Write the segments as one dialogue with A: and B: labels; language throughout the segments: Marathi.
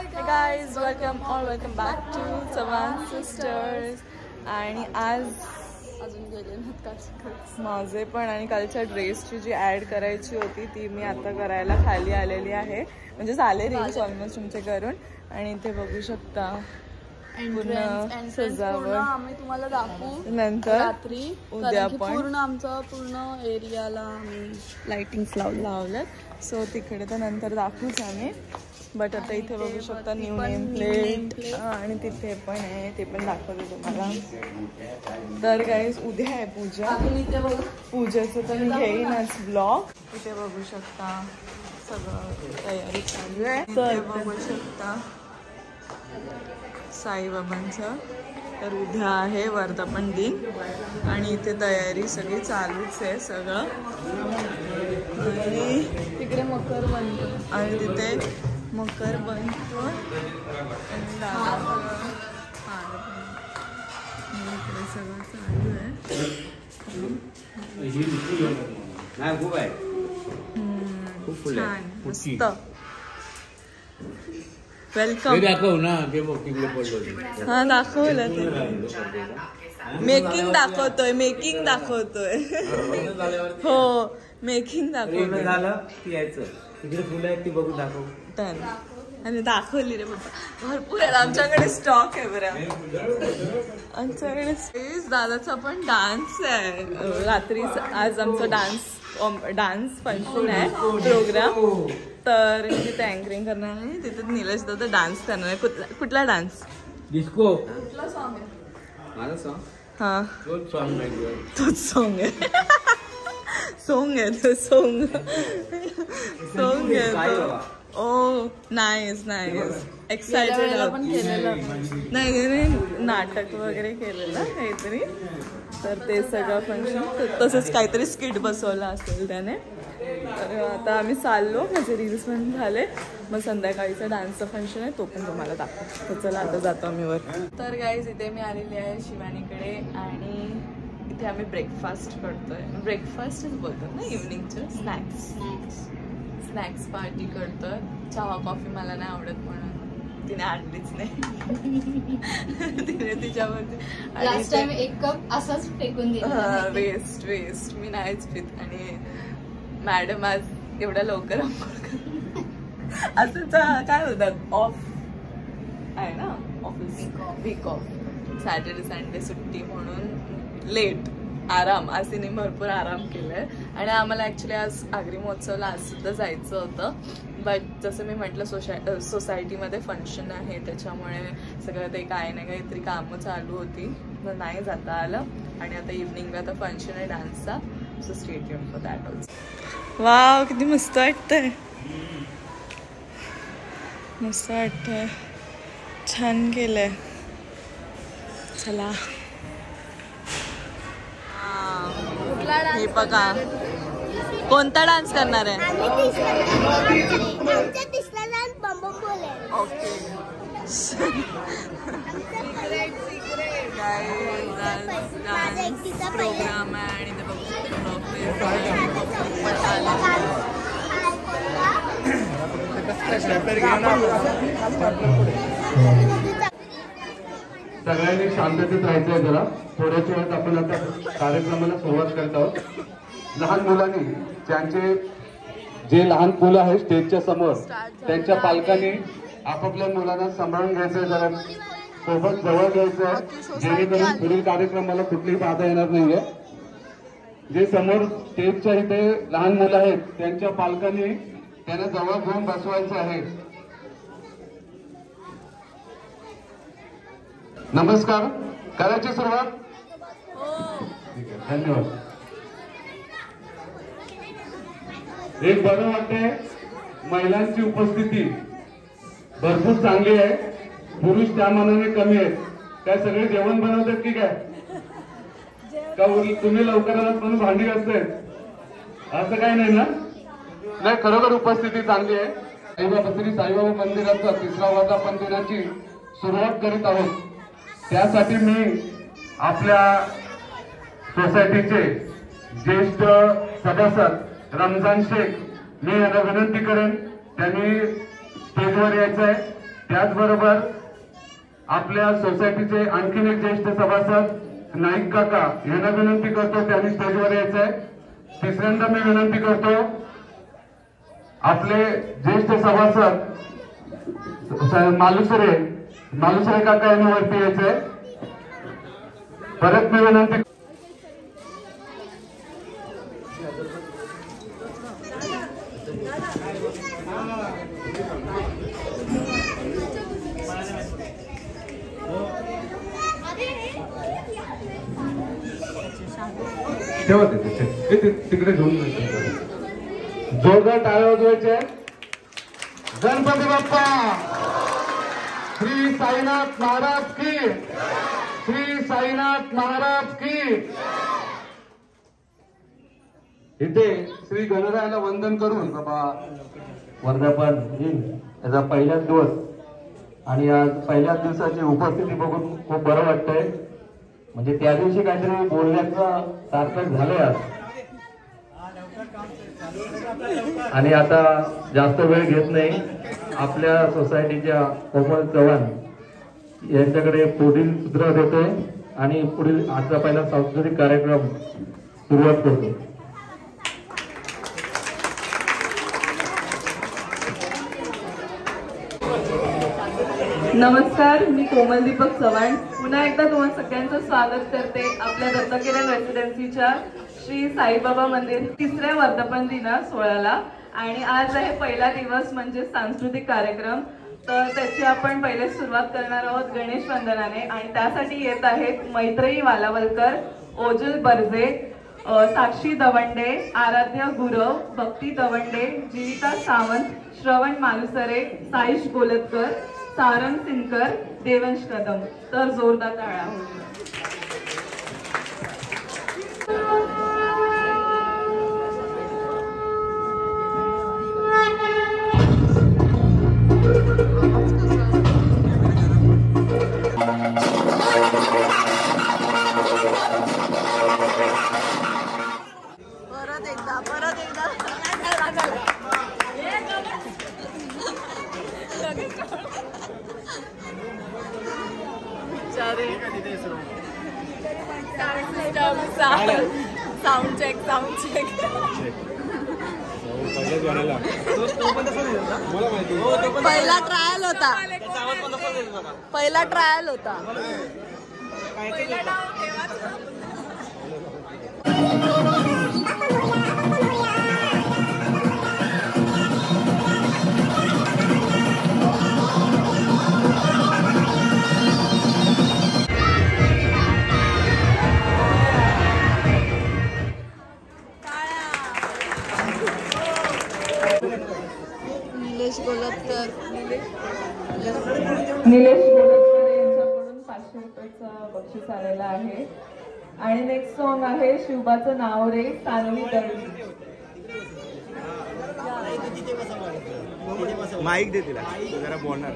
A: Hey guys, welcome back to Savan Sisters. आणि आज अजून गेले माझे पण आणि कालच्या ड्रेसची जी ॲड करायची होती ती मी आता करायला खाली आलेली आहे. म्हणजे झाले रील्स ऑलमोस्ट तुमचे करून. आणि इथे बघू शकता पूर्ण सजावट आम्ही तुम्हाला दाखवू नंतर रात्री. उद्या पण पूर्ण एरियाला आम्ही लाइटिंग्स लावल्यात. सो तिकडे तर नंतर दाखवूच आम्ही. बट आता इथे बघू शकता न्यू नेम प्लेट आणि तिथे पण आहे ते पण दाखवते तुम्हाला. तर गाईज उद्या आहे पूजा. पूजेचं तर मी घेईनच ब्लॉग. इथे बघू शकता सगळं तयारी चालू आहे. तर बघू शकता साईबाबांचं. तर उद्या आहे वर्धापन दिन आणि इथे तयारी सगळी चालूच आहे सगळं. आणि तिकडे मकर बनतो आणि तिथे मकर बनतो आणि इकडे सगळं चालू आहे. छान मस्त. वेलकम. दाखव ना हा दाखवलं ते. मेकिंग दाखवतोय हो मेकिंग दाखवलं झालं. तिकडे फुलं आहेत ती बघून दाखव. आणि दाखवली रे बाबा. भरपूर आहे आमच्याकडे स्टॉक आहे बरं. आमच्याकडे दादाचा पण डान्स आहे रात्री. आज आमचा डान्स फंक्शन आहे प्रोग्राम. तर तिथे अँकरिंग करणार आहे. तिथे निलेश दादा डान्स करणार आहे. कुठला डान्स? डिस्को. कुठला सॉन्ग आहे? माझा सॉन्ग. हा तोच सॉन्ग आहे. सॉन्ग आहे. ओ नाईस एक्साइटेड. पण केलेलं नाही नाटक वगैरे केलेलं काहीतरी. तर ते सगळं फंक्शन तसंच काहीतरी स्किट बसवलं असेल त्याने. तर आता आम्ही चाललो. माझे रील्स पण झाले. मग संध्याकाळीचं डान्सचं फंक्शन आहे तो पण तुम्हाला दाखवतो. तर चला आता जातो आम्ही वर. तर गाईज इथे मी आलेली आहे शिवानीकडे आणि इथे आम्ही ब्रेकफास्ट करतोय. ब्रेकफास्टच बोलतो ना इव्हनिंगचं. स्नॅक्स पार्टी करतोय. चहा कॉफी मला नाही आवडत म्हणून तिने आणलीच नाही. तिने तिच्यामध्ये
B: लास्ट टाइम एक कप असाच फेकून दिला.
A: वेस्ट मी नाहीच पित. आणि मॅडम आज एवढ्या लवकर असं काय होतात ऑफ आहे ना office. Week off Saturday Sunday सुट्टी म्हणून लेट आराम. आज तिने भरपूर आराम केलाय. आणि आम्हाला ऍक्च्युली आज आगरी महोत्सवला आज सुद्धा जायचं होतं. बट जसं मी म्हटलं सोसायटीमध्ये फंक्शन आहे त्याच्यामुळे सगळं ते काय ना काहीतरी कामं चालू होती. तर नाही जाता आलं. आणि आता इव्हनिंगला आता फंक्शन आहे डान्सचा. So stay tuned for that also. Wow किती मस्त वाटतंय. मस्त वाटतंय. छान केलंय. चला हे बघा कोणता डान्स करणार आहे. ओके प्रोग्राम आहे आणि ते बघू
C: सगळ्यांनी शांततेत राहायचंय. जरा थोड्याच वेळात आपण आता कार्यक्रमाला सुरुवात करत आहोत. लहान मुलांनी ज्यांचे जे लहान मुलं आहेत स्टेजच्या समोर त्यांच्या पालकांनी आपापल्या मुलांना सांभाळून घ्यायचंय. जरा सोबत जवळ घ्यायचंय जेणेकरून पुढील कार्यक्रमाला कुठलीही बाधा येणार नाहीये. जे समोर स्टेजच्या इथे लहान मुलं आहेत त्यांच्या पालकांनी त्यांना जवळ घेऊन बसवायचं आहे. नमस्कार. करायची सुरुवात. धन्यवाद. एक बरं वाटतंय महिलांची उपस्थिती भरपूर चांगली आहे. पुरुष त्या मानाने कमी आहेत. काय सगळे जेवण बनवतात की काय का तुम्ही लवकर आलात म्हणून भांडी घासतायत असं काही नाही ना. नाही खरोखर उपस्थिती चांगली आहे. श्री साईबाबा मंदिराचा 3रा वर्धापन दिनाची सुरुवात करीत आहोत. त्यासाठी मी आपल्या सोसायटीचे ज्येष्ठ सदस्य रमजान शेख मी यांना विनंती करेन त्यांनी स्टेजवर यायचं आहे. त्याचबरोबर आपल्या सोसायटीचे आणखीन एक ज्येष्ठ सभासद नाईक काका यांना विनंती करतो त्यांनी स्टेजवर यायचं आहे. तिसऱ्यांदा मी विनंती करतो आपले ज्येष्ठ सभासद मालुसरे काका यांनी वरती यायचंय. परत मी विनंती ठेवा तिकडे घेऊन जोरदार टाळ्या वाजवायचे. गणपती बाप्पा श्री साईनाथ महाराज की, श्री साईनाथ महाराज की. इथे श्री गणरायाला वंदन करून बाबा वर्धापन दिन याचा पहिलाच दिवस आणि आज पहिल्याच दिवसाची उपस्थिती बघून खूप बरं वाटतंय. म्हणजे त्या दिवशी काहीतरी बोलण्याचं सार्थक झालंय आज. आणि आता जास्त वेळ घेत नाही, आपल्या सोसायटीच्या कोमल चव्हाण यांच्याकडे पुढील सूत्र देतोय आणि पुढील आजचा पहिला सांस्कृतिक कार्यक्रम सुरुवात करतो.
A: नमस्कार, मी कोमल दीपक चव्हाण पुन्हा एकदा तुम्हा सगळ्यांचं स्वागत करते आपल्या दत्तकिरण रेसिडेन्सीच्या श्री साईबाबा मंदिर तिसऱ्या वर्धापन दिन सोहळ्याला. आणि आज आहे पहिला दिवस म्हणजे सांस्कृतिक कार्यक्रम. तर त्याची आपण पहिले सुरुवात करणार आहोत गणेश वंदनाने आणि त्यासाठी येत आहेत मैत्रेयी वालावलकर, ओजल बर्जे, साक्षी दवंडे, आराध्या गुरव, भक्ती दवंडे, जीविता सावंत, श्रवण मालुसरे, साईश गोलतकर, सारंग सिनकर, देवंश कदम. तर जोरदार टाळ्या. परत एकदा साऊंड चेक. पहिला ट्रायल होता. निलेश गोलतकर यांच्याकडून 500 रुपयाचं बक्षीस आलेलं आहे. आणि नेक्स्ट सॉन्ग आहे शिवबाचं नाव रे, सानवी दळवी.
D: माईक दे तिला जरा बोलणार.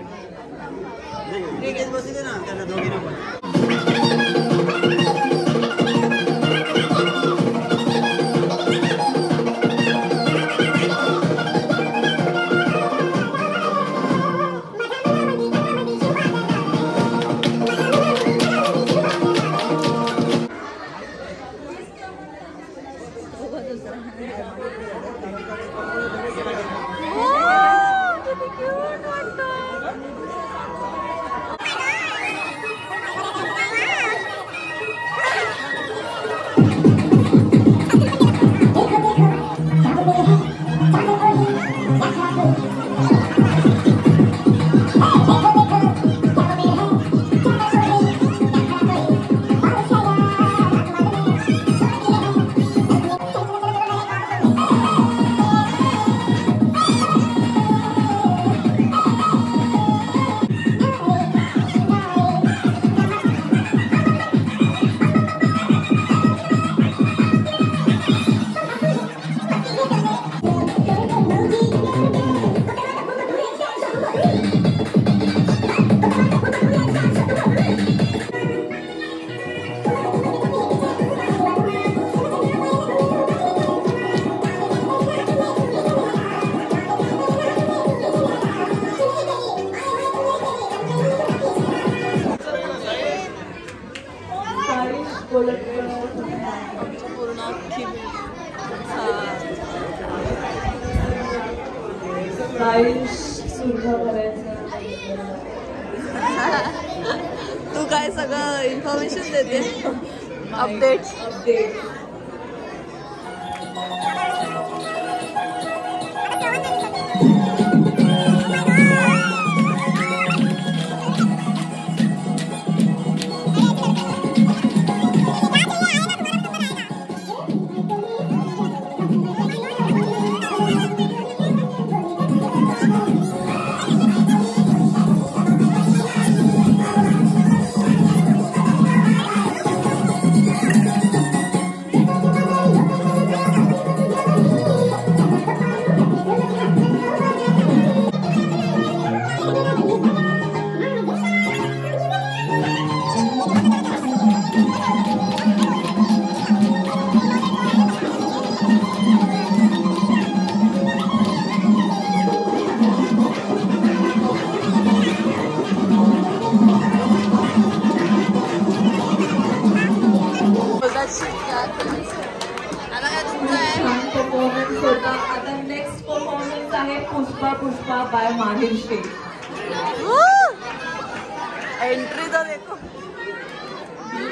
A: आमची पूर्ण अख्खी
E: सुद्धा करायचं.
A: तू काय सगळं इन्फॉर्मेशन देते अपडेट्स.
E: आता नेक्स्ट परफॉर्मन्स आहे पुष्पा पुष्पा बाय माहिर शेख.
A: एंट्री तर देखो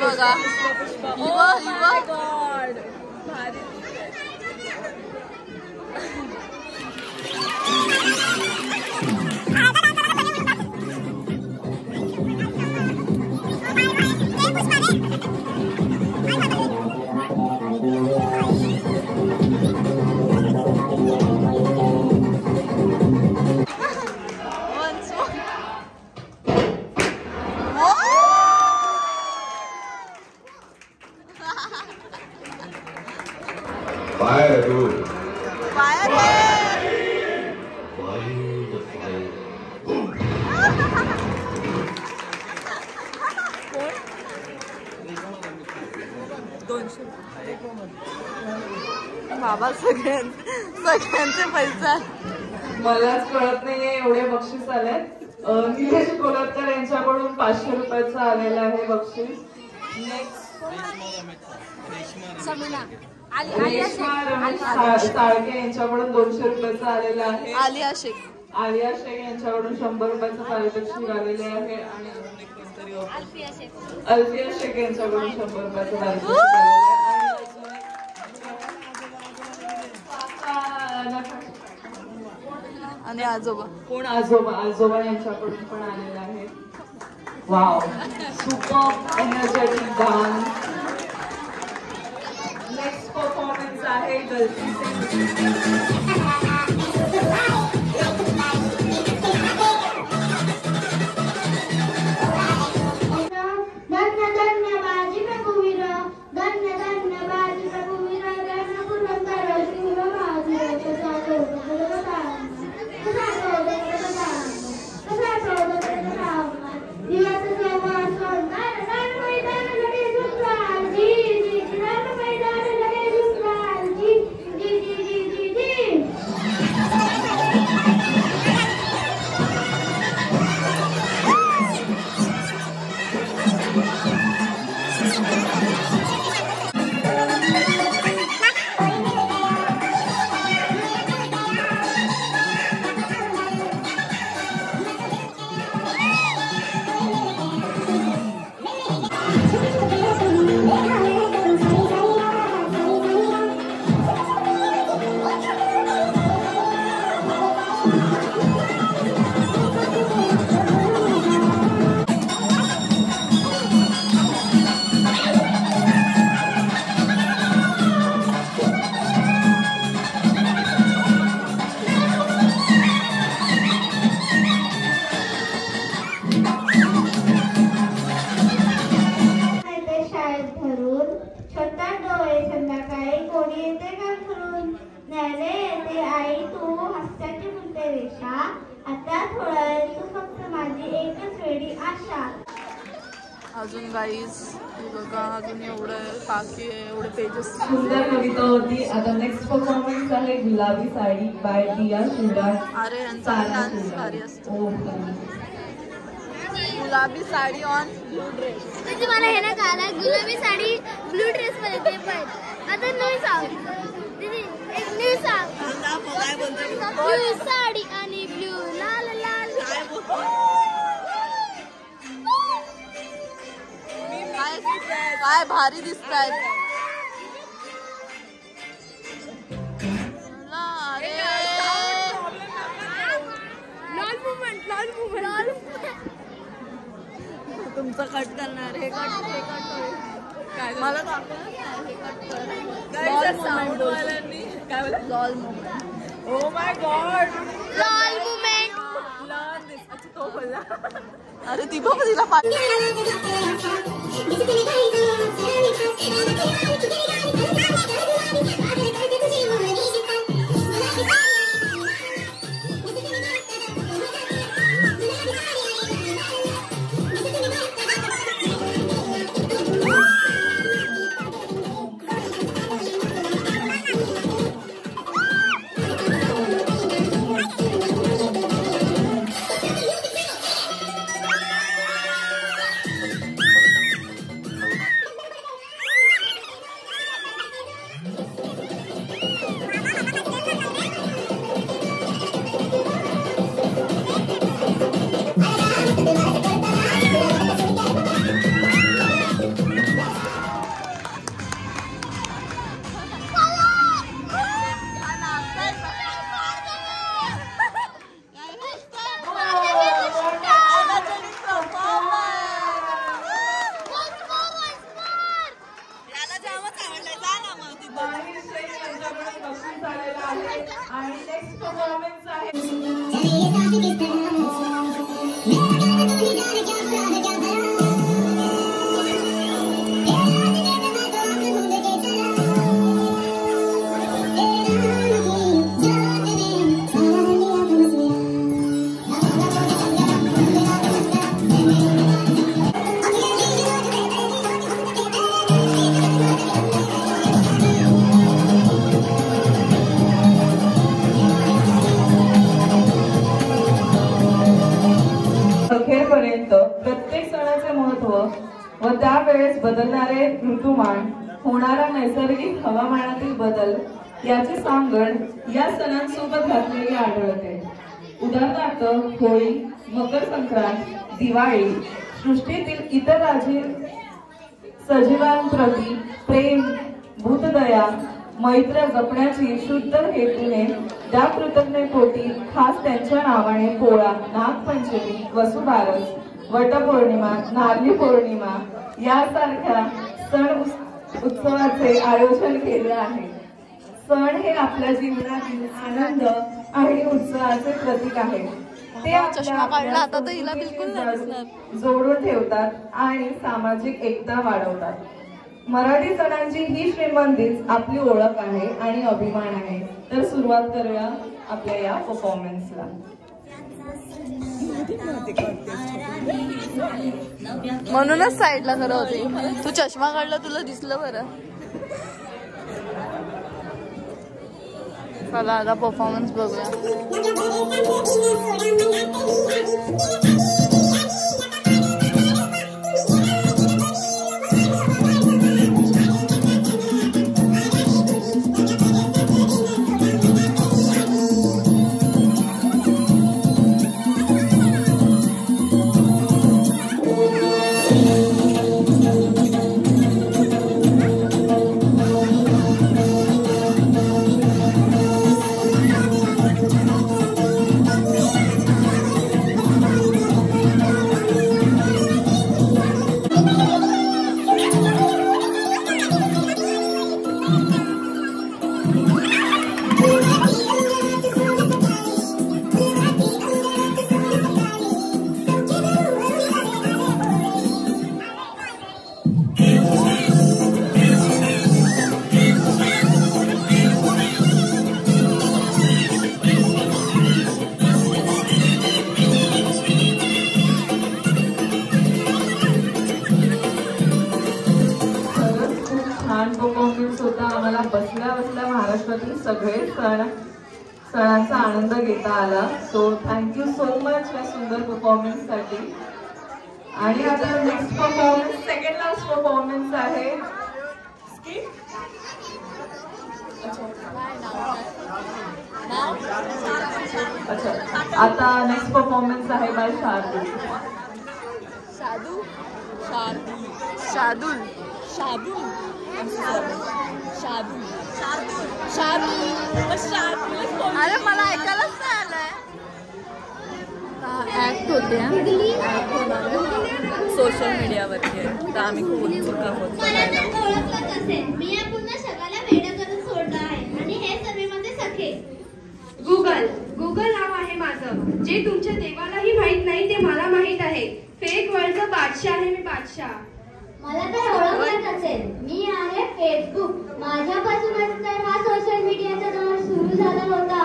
A: बघा.
E: गॉड भारी.
C: Fire, dude.
A: Fire! बाबा सगळ्यांचे पैसे
E: मलाच कळत नाहीये एवढे बक्षीस आले. निलेश कोलटकर यांच्याकडून 500 रुपयाचं आलेलं आहे बक्षीस. नेक्स्ट साळके यांच्याकडून 200 रुपयाचं आलेलं आहे.
A: आलिया शेख
E: यांच्याकडून 100 रुपयाचं पारितोषिक आलेले आहे. आणि अल्फिया शेख यांच्याकडून 100 रुपयाचं पारितोषिक आलेलं आहे.
A: आणि आजोबा
E: कोण आजोबा यांच्याकडून पण आलेलं आहे. Wow, super energetic dance. Next performance आहे गलती
A: अजून गाईज बघा, अजून एवढे पेजेस.
E: सुंदर कविता होती. आता नेक्स्ट परफॉर्मन्स आहे गुलाबी साडी बाय दिया शिवराज.
A: अरे यांचा डान्स भारी असतो. गुलाबी साडी ऑन ब्लू ड्रेस.
F: म्हणजे मला हे ना काला गुलाबी साडी ब्लू ड्रेस मध्ये ते पण आता न्यू सांग दीदी एक न्यू सांग
A: काय बोलते
F: ब्लू साडी आणि ब्लू लाल लाल
A: काय भारी दिसतायत.
F: लाल मुवमेंट लाल मुवमेंट
A: तुमचं कट करणार हे कट काय मला lol movement. Oh my God
F: लाल मुवमेंट
A: तो बोलला. अरे ती बघ तिला पाठी
E: आणि नेक्स्ट परफॉर्मन्स आहे अखेरपर्यंत प्रत्येक सणाचे महत्व व त्यावेळेस बदलणारे ऋतुमान, होणारा नैसर्गिक हवामानातील बदल याची सांगड या सणांसोबत घातलेली आढळते. उदाहरणार्थ होळी, मकर संक्रांत, दिवाळी सृष्टीतील इतर सजीवांप्रती प्रेम, भूतदया, मैत्र जपण्याची शुद्ध हेतूने त्या कृतज्ञतेपोटी खास त्यांच्या नावाने पोळा, नागपंचमी, वसुबारस, वटपौर्णिमा, नारळी पौर्णिमा यासारख्या सण उत्सवाचे आयोजन केले आहे. सण हे आपल्या जीवनातील आनंद आणि उत्साहाचे प्रतीक आहे. ते आपल्या जोडून ठेवतात आणि सामाजिक एकता वाढवतात. मराठी सणांची ही श्रीमंतीच आपली ओळख आहे आणि अभिमान आहे. तर सुरुवात करूया आपल्या या परफॉर्मन्सला.
A: म्हणूनच साईडला खरं होते. तू चष्मा काढला तुला दिसलं बरं. चला आता परफॉर्मन्स बघूया.
E: बसल्या बसल्या महाराष्ट्रातील सगळे सणांचा आनंद घेता आला. सो थँक्यू सो मच या सुंदर परफॉर्मन्स साठी. आणि आता next performance, second last performance आहे. अच्छा, आता नेक्स्ट परफॉर्मन्स आहे बाय शार्दूल.
A: शादू शादूल शादूल शादू शादू शादू. अरे मला ऐकायलाच नाही आलंय. ऍक्ट होते सोशल मीडियावरती आहे, तर आम्ही खूप उत्सुक आहोत.
F: मला तर ओळखलंच असेल, मी या पुन्हा जगाला वेडं करून सोडलं आहे आणि हे सर्वे माझे सखे.
G: गुगल नाव आहे माझं, जे तुमच्या देवालाही माहित नाही ते मला माहित आहे. फेक वर्ल्डचा बादशाह आहे मी, बादशाह.
F: मला तर ओळखलंच असेल, मी आहे फेसबुक. माझ्यापासूनच तर हा सोशल मीडियाचा दौर सुरू झाला होता.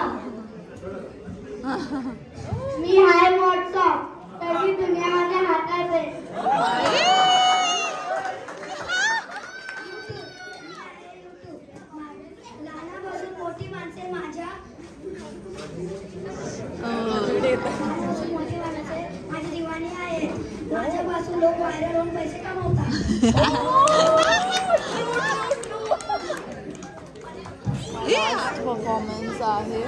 F: मी आहे व्हॉट्सअप, तरी दुनिया माझ्या हातात आहे. लहानापासून मोठी माणसे माझ्या मोठी माणसे माझी दिवाणी आहे. माझ्यापासून लोक व्हायरल होऊन पैसे कमवतात.
A: परफॉर्मन्स आहे,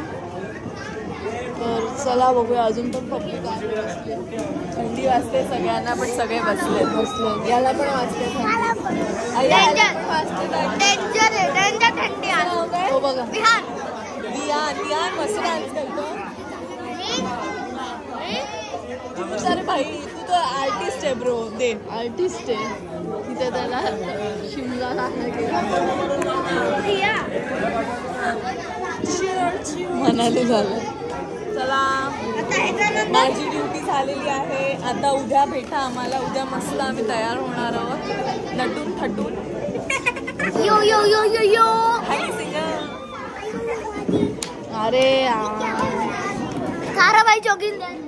A: तर चला बघूया. अजून पण पब्लिक आहे, थंडी वाजते सगळ्यांना, पण सगळे बसले. याला पण वाजते थंडी. हो बघा, विहान मस्त डान्स करतो. अरे भाई, तू तर आर्टिस्ट आहे ब्रो. दे, आर्टिस्ट आहे. तिथे त्याला शिमला म्हणाले झालं. चला, माझी ड्युटी झालेली आहे. आता उद्या भेटा आम्हाला. उद्या मस्त आम्ही तयार होणार आहोत, नटून थटून.
F: यो यो यो यो यो.
A: अरे
F: ताराबाई जोगिंदर.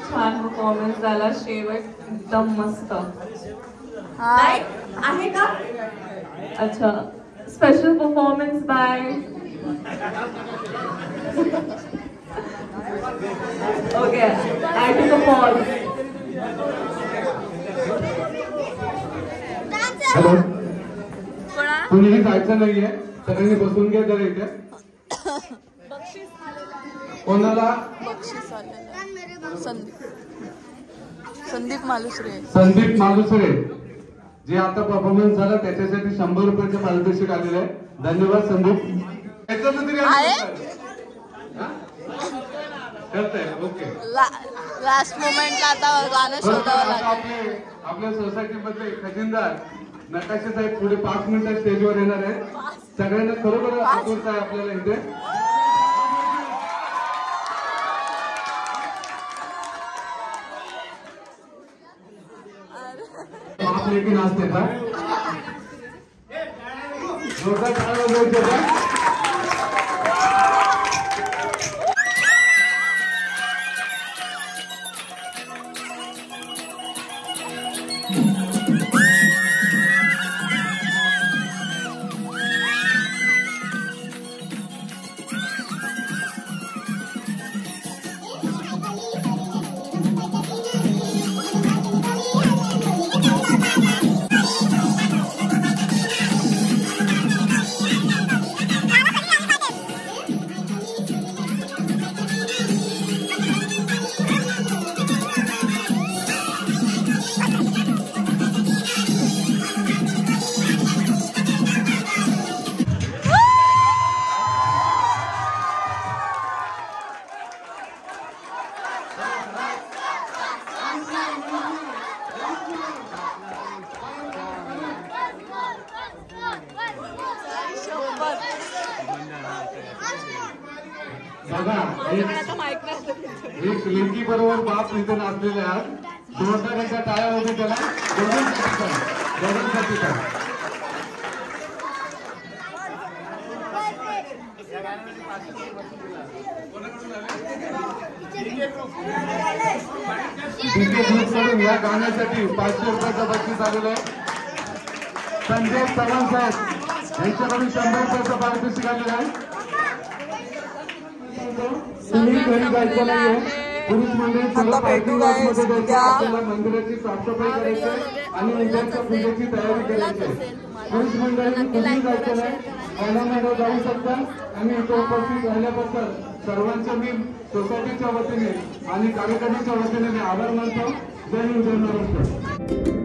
E: छान परफॉर्मन्स झाला, शेवट एकदम मस्त आहे का. अच्छा, special performance by okay, I to the pause.
C: Hello, कुणीही जायचं नाहीये, सगळ्यांनी बसून घ्या जरा इथे. कोणाला
A: बक्षीस आलेलं. संदीप मालुसरे.
C: संदीप मालुसरे, जे आता परफॉर्मन्स झाला त्याच्यासाठी 100 रुपयाचे पारितोषिक आलेले आहे. धन्यवाद संदीप. करताय ओके.
A: लास्ट मोमेंटला आता गाणं शोधावं लागेल.
C: आपल्या सोसायटीमध्ये खजिनदार नकाशे साहेब पुढे 5 मिनिटात स्टेजवर येणार आहे. सगळ्यांना खरोखर आतुरता आहे आपल्याला इथे. आप लेकिन नाचते का जोरदार टाळ्या वाजवायच्या का.
F: Bye.
C: बघा एक लेकी बरोबर बाप इथे नाचलेले आहात. जोरदार एका टाळ्या होते त्याला दोघांसाठी या गाण्यासाठी 500 रुपयाचं बक्षीस आलेलं आहे. संजय चव्हाण साहेब यांच्याकडून 100 रुपयाचं पारितोषिक आलेलं आहे. तुम्ही घरी जायचं नाहीये. पुरुष मंडळी सर्व पार्किंग लॉटमध्ये जायचं. आपल्याला मंदिराची साफसफाई करायची आणि उद्याच्या पूजेची तयारी करायची. पुरुष मंडळी कुठेही जायचं नाही. महिलांमध्ये जाऊ शकता. आणि इथे उपस्थित राहिल्याबद्दल सर्वांचे मी सोसायटीच्या वतीने आणि कार्यकर्त्यांच्या वतीने आभार मानतो. जय हिंद, जय महाराष्ट्र.